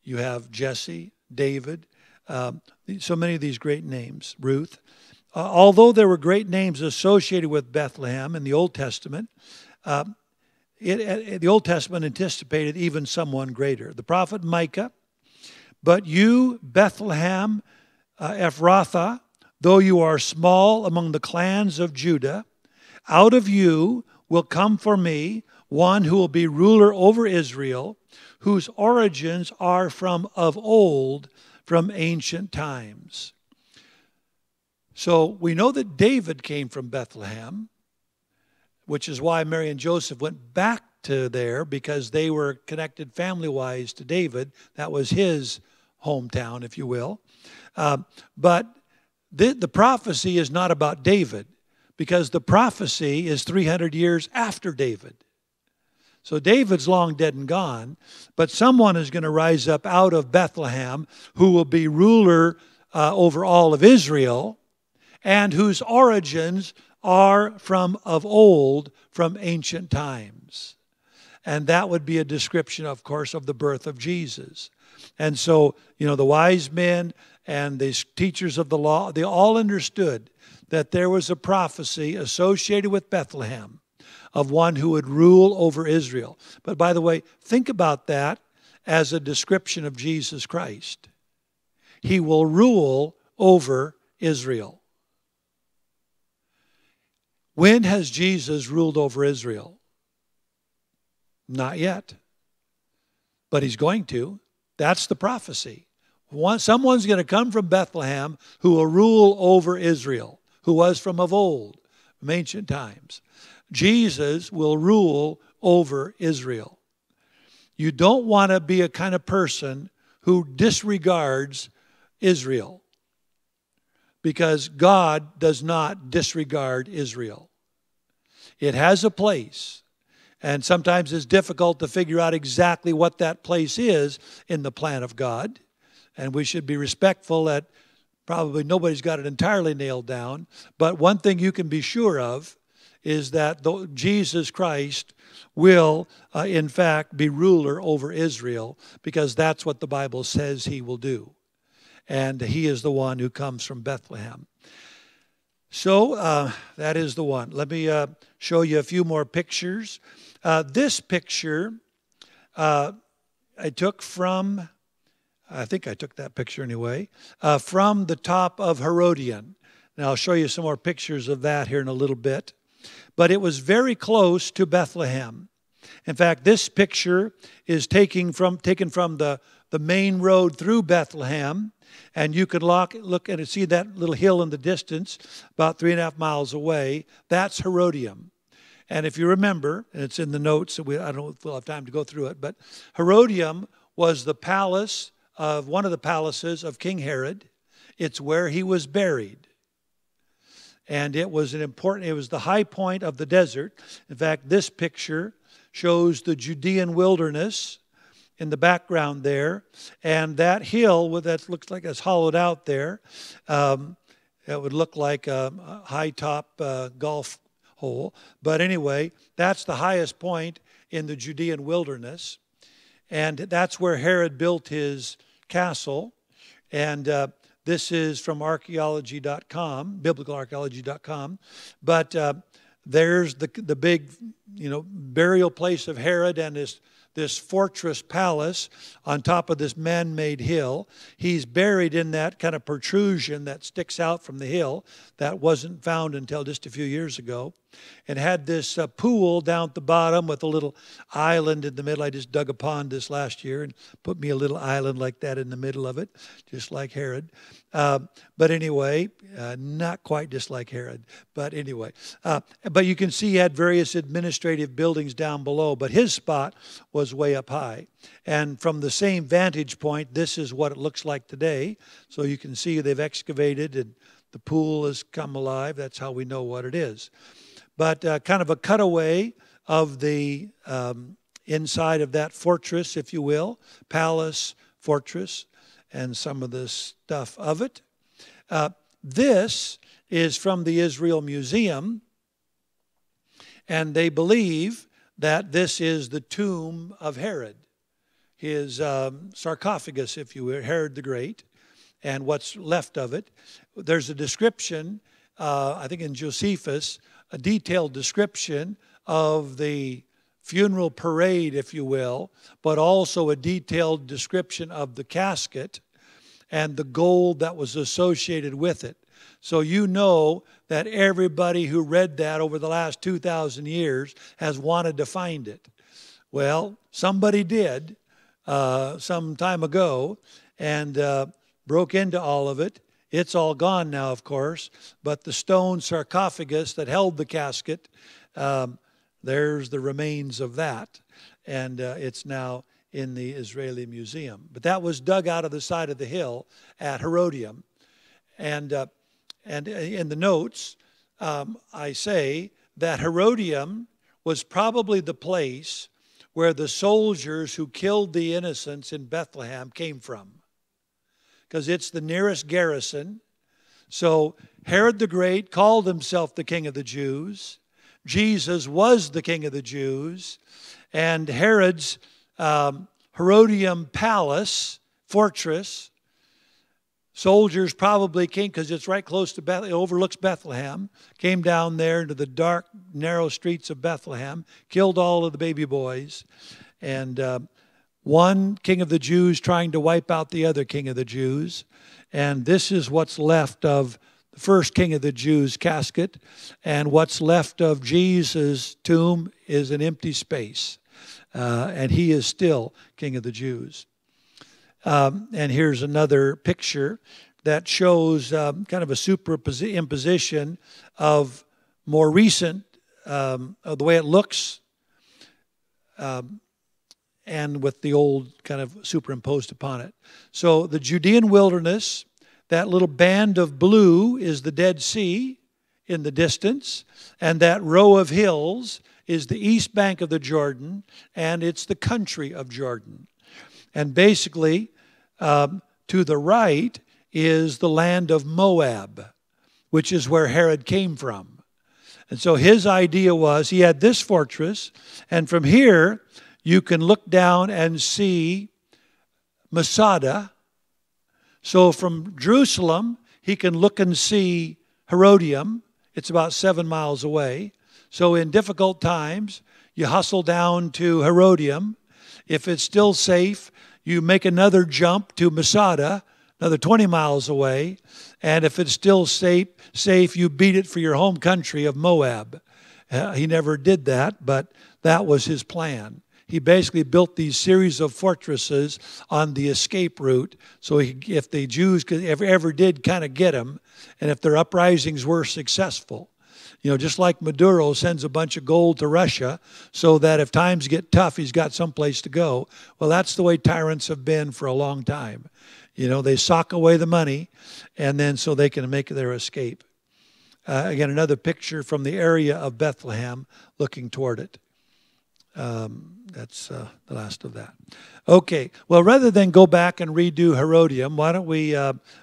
you have Jesse, David, so many of these great names, Ruth. Although there were great names associated with Bethlehem in the Old Testament, the Old Testament anticipated even someone greater. The prophet Micah, "But you, Bethlehem Ephrathah, though you are small among the clans of Judah, out of you will come for me one who will be ruler over Israel, whose origins are from of old, from ancient times. So we know that David came from Bethlehem, which is why Mary and Joseph went back to there, because they were connected family-wise to David. That was his hometown, if you will. But the prophecy is not about David, because the prophecy is 300 years after David. So David's long dead and gone, but someone is going to rise up out of Bethlehem who will be ruler over all of Israel, and whose origins are from of old, from ancient times. And that would be a description, of course, of the birth of Jesus. And so, the wise men and the teachers of the law, they all understood that there was a prophecy associated with Bethlehem of one who would rule over Israel. But by the way, think about that as a description of Jesus Christ. He will rule over Israel. When has Jesus ruled over Israel? Not yet. But he's going to. That's the prophecy. Someone's going to come from Bethlehem who will rule over Israel, who was from of old, from ancient times. Jesus will rule over Israel. You don't want to be a kind of person who disregards Israel, because God does not disregard Israel. It has a place, and sometimes it's difficult to figure out exactly what that place is in the plan of God, and we should be respectful that probably nobody's got it entirely nailed down. But one thing you can be sure of is that Jesus Christ will, in fact, be ruler over Israel, because that's what the Bible says he will do. And he is the one who comes from Bethlehem. So that is the one. Let me show you a few more pictures. This picture I took from, I think I took that picture anyway, from the top of Herodian. Now I'll show you some more pictures of that here in a little bit. But it was very close to Bethlehem. In fact, this picture is taken from the main road through Bethlehem. And you could look and see that little hill in the distance, about 3.5 miles away. That's Herodium. And if you remember, and it's in the notes, I don't know if we'll have time to go through it, but Herodium was the palace of one of the palaces of King Herod. It's where he was buried. And it was it was the high point of the desert. In fact, this picture shows the Judean wilderness in the background there. And that hill that looks like it's hollowed out there, it would look like a high top golf hole. But anyway, that's the highest point in the Judean wilderness. And that's where Herod built his castle. And this is from archaeology.com, biblicalarchaeology.com. But there's the big, burial place of Herod and this fortress palace on top of this man-made hill. He's buried in that kind of protrusion that sticks out from the hill that wasn't found until just a few years ago. And had this pool down at the bottom with a little island in the middle. I just dug a pond this last year and put me a little island like that in the middle of it, just like Herod. But anyway, not quite just like Herod. But anyway, but you can see he had various administrative buildings down below, but his spot was way up high. And from the same vantage point, this is what it looks like today. So you can see they've excavated and the pool has come alive. That's how we know what it is. But kind of a cutaway of the inside of that fortress, if you will, palace, fortress, and some of the stuff of it. This is from the Israel Museum, and they believe that this is the tomb of Herod, his sarcophagus, if you will, Herod the Great, and what's left of it. There's a description, I think in Josephus, a detailed description of the funeral parade, if you will, but also a detailed description of the casket and the gold that was associated with it. So you know that everybody who read that over the last 2,000 years has wanted to find it. Well, somebody did some time ago and broke into all of it. It's all gone now, of course, but the stone sarcophagus that held the casket, there's the remains of that, and it's now in the Israeli Museum. But that was dug out of the side of the hill at Herodium. And in the notes, I say that Herodium was probably the place where the soldiers who killed the innocents in Bethlehem came from, because it's the nearest garrison. So Herod the Great called himself the King of the Jews. Jesus was the King of the Jews. And Herod's Herodium Palace, fortress, soldiers probably came, because it's right close to Bethlehem, it overlooks Bethlehem, came down there into the dark, narrow streets of Bethlehem, killed all of the baby boys, and one king of the Jews trying to wipe out the other king of the Jews. And this is what's left of the first king of the Jews' casket, and what's left of Jesus' tomb is an empty space. And he is still king of the Jews. And here's another picture that shows kind of a superimposition of more recent, of the way it looks, and with the old kind of superimposed upon it. So the Judean wilderness, that little band of blue is the Dead Sea in the distance, and that row of hills is the east bank of the Jordan, and it's the country of Jordan. And basically, to the right is the land of Moab, which is where Herod came from. And so his idea was, he had this fortress, and from here you can look down and see Masada. So from Jerusalem, he can look and see Herodium. It's about 7 miles away. So in difficult times, you hustle down to Herodium. If it's still safe, you make another jump to Masada, another 20 miles away. And if it's still safe, you beat it for your home country of Moab. He never did that, but that was his plan. He basically built these series of fortresses on the escape route. So if the Jews ever did kind of get him, and if their uprisings were successful, just like Maduro sends a bunch of gold to Russia so that if times get tough, he's got someplace to go. Well, that's the way tyrants have been for a long time. They sock away the money, and then so they can make their escape. Again, another picture from the area of Bethlehem looking toward it. That's the last of that. Okay, well, rather than go back and redo Herodium, why don't we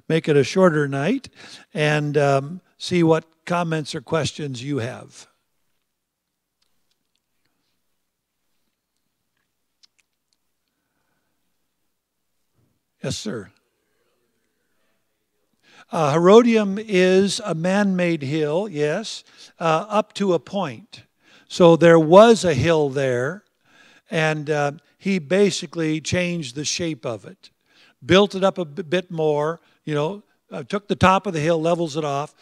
make it a shorter night and see what comments or questions you have. Yes, sir. Herodium is a man-made hill, yes, up to a point. So there was a hill there, and he basically changed the shape of it, built it up a bit more, took the top of the hill, levels it off,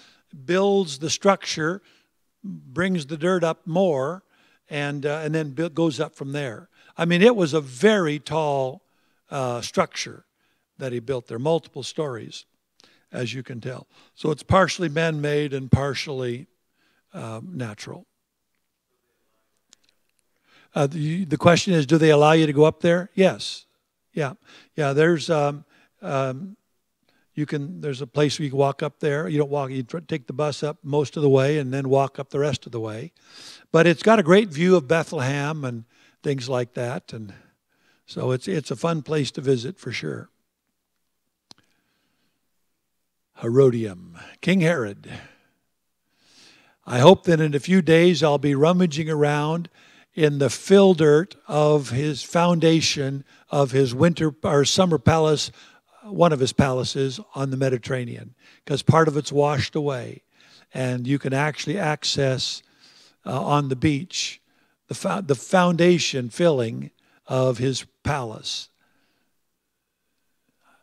builds the structure, brings the dirt up more, and then goes up from there. I mean, it was a very tall structure that he built there, multiple stories, as you can tell. So it's partially man-made and partially natural. The question is, do they allow you to go up there? Yes. Yeah. There's there's a place where you can walk up there. You don't walk. You take the bus up most of the way and then walk up the rest of the way. But it's got a great view of Bethlehem and things like that, and so it's a fun place to visit for sure. Herodium, King Herod. I hope that in a few days I'll be rummaging around in the fill dirt of his foundation of his winter or summer palace, one of his palaces on the Mediterranean, because part of it's washed away, and you can actually access on the beach the foundation filling of his palace.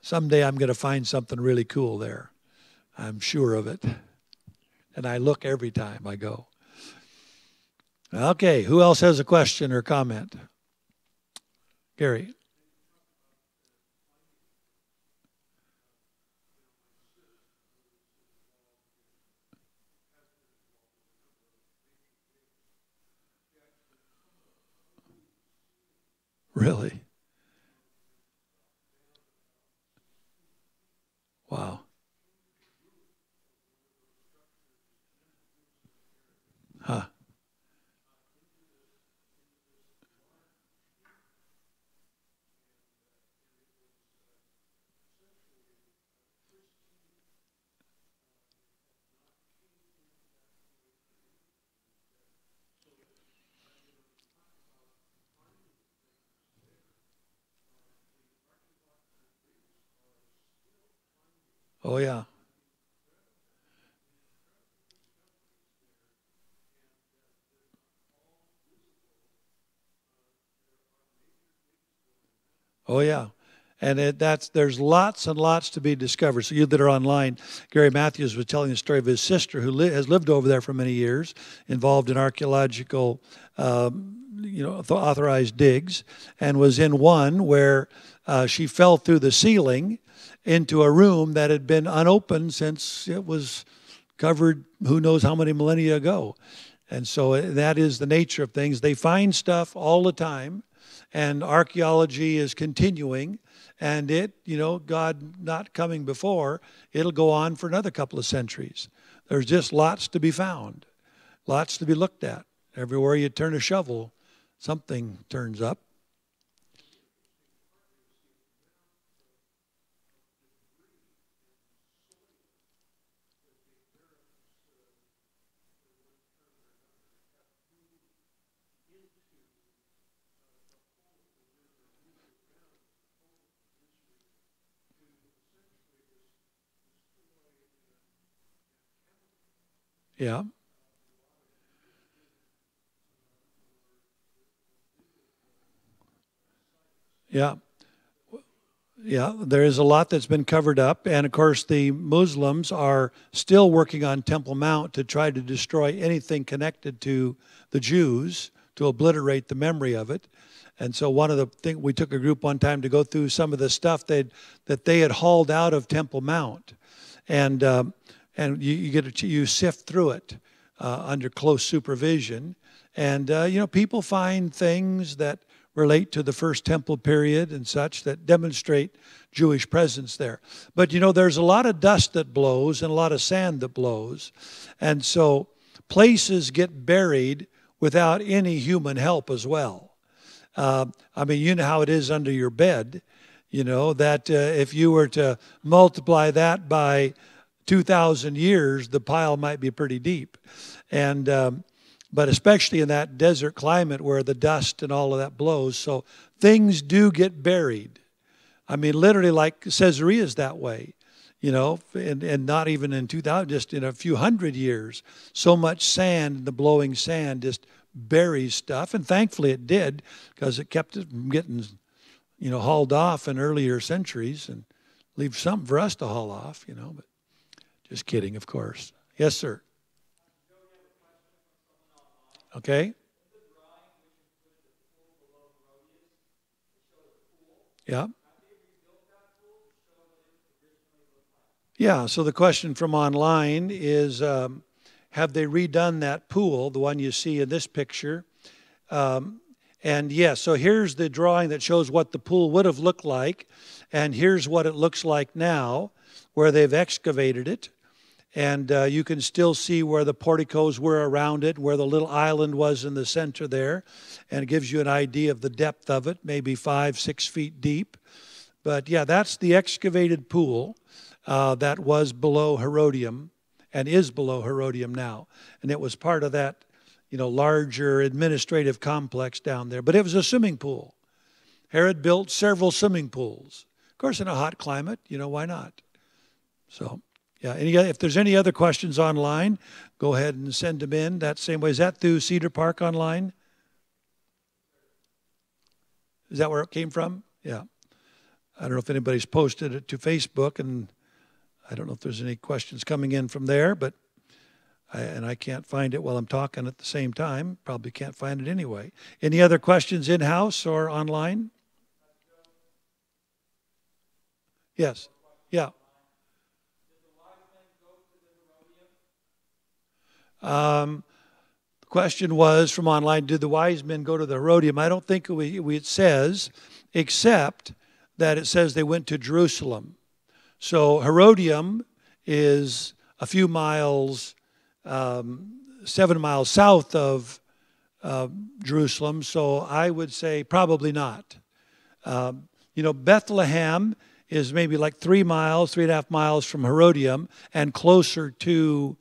Someday I'm going to find something really cool there. I'm sure of it. And I look every time I go. Okay, who else has a question or comment? Gary. Really? Wow. Huh. Oh, yeah. Oh, yeah. And there's lots and lots to be discovered. So you that are online, Gary Matthews was telling the story of his sister who has lived over there for many years, involved in archaeological, authorized digs, and was in one where she fell through the ceiling into a room that had been unopened since it was covered who knows how many millennia ago. And so that is the nature of things. They find stuff all the time, and archaeology is continuing. And God not coming before, it'll go on for another couple of centuries. There's just lots to be found, lots to be looked at. Everywhere you turn a shovel, something turns up. Yeah. Yeah. Yeah, there is a lot that's been covered up. And of course, the Muslims are still working on Temple Mount to try to destroy anything connected to the Jews, to obliterate the memory of it. And so one of the things, we took a group one time to go through some of the stuff that they had hauled out of Temple Mount. And you sift through it under close supervision. And, people find things that relate to the first temple period and such that demonstrate Jewish presence there. But, there's a lot of dust that blows and a lot of sand that blows. And so places get buried without any human help as well. You know how it is under your bed, that if you were to multiply that by 2,000 years, the pile might be pretty deep. And but especially in that desert climate where the dust and all of that blows. So things do get buried. Literally like Caesarea is that way, and not even in 2,000, just in a few hundred years. So much sand, the blowing sand just buries stuff. And thankfully it did, because it kept it from getting, hauled off in earlier centuries and leave something for us to haul off, but just kidding, of course. Yes, sir. Okay. Yeah. Yeah, so the question from online is, have they redone that pool, the one you see in this picture? And yes, so here's the drawing that shows what the pool would have looked like, and here's what it looks like now, where they've excavated it. And you can still see where the porticos were around it, where the little island was in the center there. And it gives you an idea of the depth of it, maybe 5-6 feet deep. But yeah, that's the excavated pool that was below Herodium and is below Herodium now. And it was part of that, larger administrative complex down there. But it was a swimming pool. Herod built several swimming pools. Of course, in a hot climate, why not? So... yeah, if there's any other questions online, go ahead and send them in that same way. Is that through Cedar Park online? Is that where it came from? Yeah. I don't know if anybody's posted it to Facebook, and I don't know if there's any questions coming in from there, but I can't find it while I'm talking at the same time. Probably can't find it anyway. Any other questions in-house or online? Yes. Yeah. The question was from online, did the wise men go to the Herodium? I don't think it says, except that it says they went to Jerusalem. So Herodium is a few miles, 7 miles south of Jerusalem, so I would say probably not. Bethlehem is maybe like 3 miles, 3.5 miles from Herodium and closer to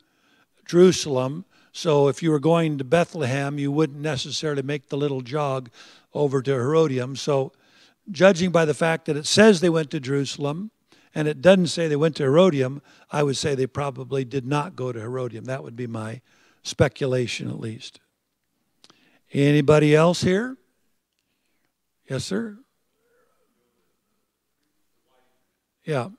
Jerusalem. So if you were going to Bethlehem, you wouldn't necessarily make the little jog over to Herodium. So judging by the fact that it says they went to Jerusalem and it doesn't say they went to Herodium, I would say they probably did not go to Herodium. That would be my speculation, at least. Anybody else here? Yes, sir? Yeah.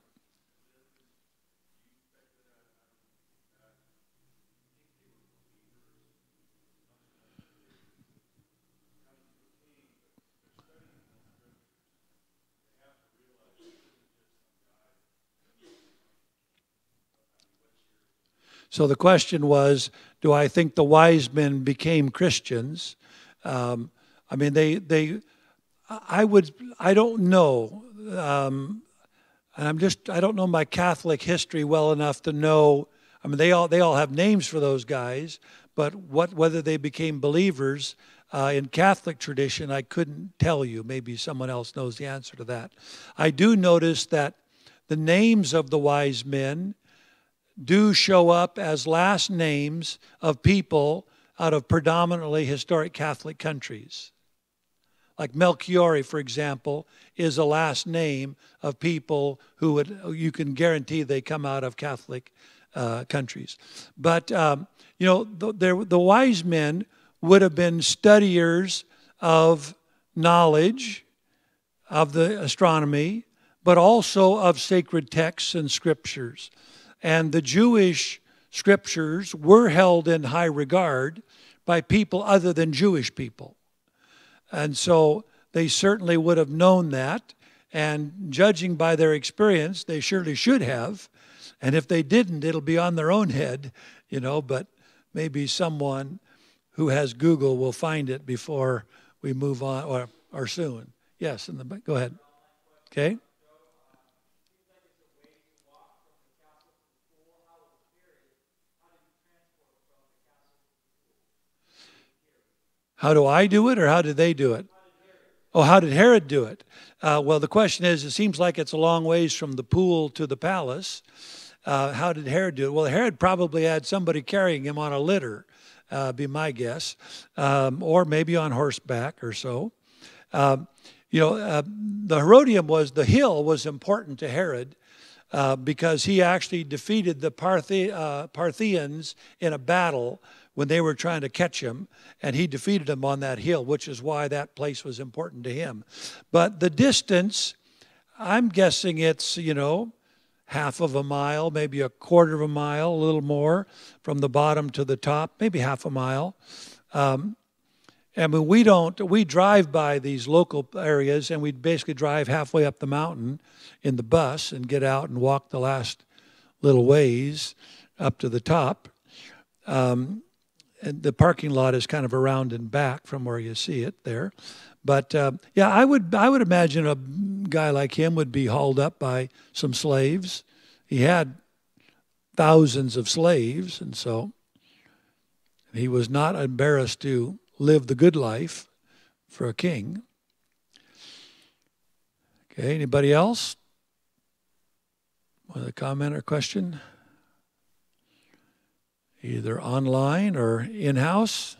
So the question was, do I think the wise men became Christians? I don't know. I don't know my Catholic history well enough to know. I mean, they all have names for those guys, but whether they became believers in Catholic tradition, I couldn't tell you. Maybe someone else knows the answer to that. I do notice that the names of the wise men do show up as last names of people out of predominantly historic Catholic countries. Like Melchiori, for example, is a last name of people who you can guarantee they come out of Catholic countries. But, the wise men would have been studiers of knowledge, of the astronomy, but also of sacred texts and scriptures. And the Jewish scriptures were held in high regard by people other than Jewish people. And so they certainly would have known that. And judging by their experience, they surely should have. And if they didn't, it'll be on their own head, but maybe someone who has Google will find it before we move on, or soon. Yes, go ahead. Okay. How do I do it, or how did they do it? Oh, how did Herod do it? Well, the question is, it seems like it's a long ways from the pool to the palace. How did Herod do it? Well, Herod probably had somebody carrying him on a litter, be my guess, or maybe on horseback or so. The Herodium the hill was important to Herod because he actually defeated the Parthians in a battle when they were trying to catch him, and he defeated them on that hill, which is why that place was important to him. But the distance, I'm guessing it's, half of a mile, maybe a quarter of a mile, a little more, from the bottom to the top, maybe half a mile. We drive by these local areas, and we basically drive halfway up the mountain in the bus and get out and walk the last little ways up to the top. And the parking lot is kind of around and back from where you see it there. But I would imagine a guy like him would be hauled up by some slaves. He had thousands of slaves, and so he was not embarrassed to live the good life for a king. Okay, anybody else? With a comment or question? Either online or in-house?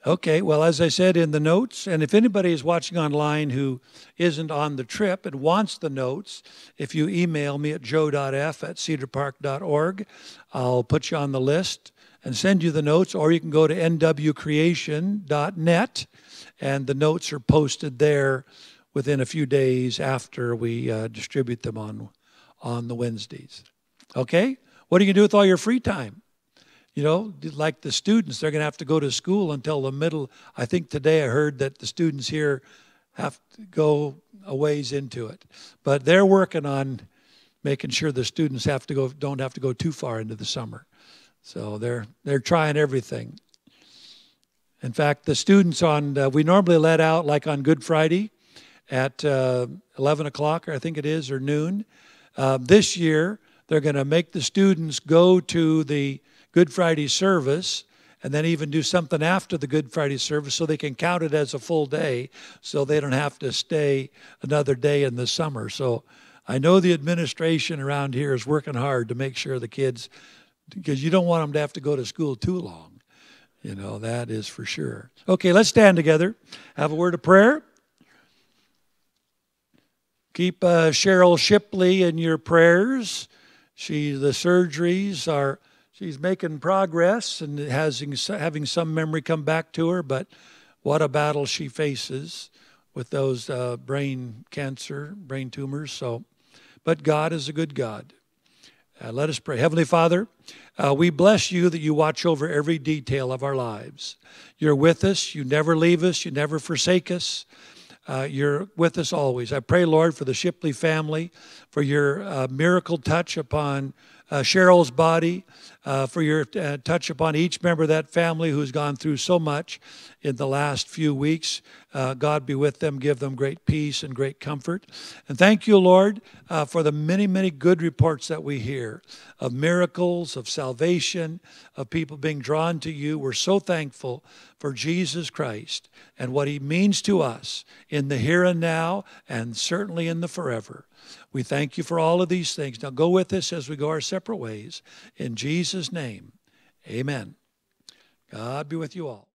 Okay, well, as I said in the notes, and if anybody is watching online who isn't on the trip and wants the notes, if you email me at joe.f@cedarpark.org, I'll put you on the list and send you the notes, or you can go to nwcreation.net, and the notes are posted there within a few days after we distribute them on the Wednesdays. Okay? What are you going to do with all your free time? You know, like the students, they're going to have to go to school until the middle. I think today I heard that the students here have to go a ways into it. But they're working on making sure the students don't have to go too far into the summer. So they're trying everything. In fact, the students we normally let out like on Good Friday at 11 o'clock, I think it is, or noon. This year, they're going to make the students go to the Good Friday service and then even do something after the Good Friday service so they can count it as a full day so they don't have to stay another day in the summer. So I know the administration around here is working hard to make sure the kids, because you don't want them to have to go to school too long. You know, that is for sure. Okay, let's stand together. Have a word of prayer. Keep Cheryl Shipley in your prayers. The surgeries are... She's making progress and having some memory come back to her, but what a battle she faces with those brain tumors. But God is a good God. Let us pray. Heavenly Father, we bless you that you watch over every detail of our lives. You're with us. You never leave us. You never forsake us. You're with us always. I pray, Lord, for the Shipley family, for your miracle touch upon Cheryl's body, for your touch upon each member of that family who's gone through so much in the last few weeks. God be with them, give them great peace and great comfort. And thank you, Lord, for the many, many good reports that we hear of miracles, of salvation, of people being drawn to you. We're so thankful for Jesus Christ and what he means to us in the here and now and certainly in the forever. We thank you for all of these things. Now go with us as we go our separate ways. In Jesus' name, amen. God be with you all.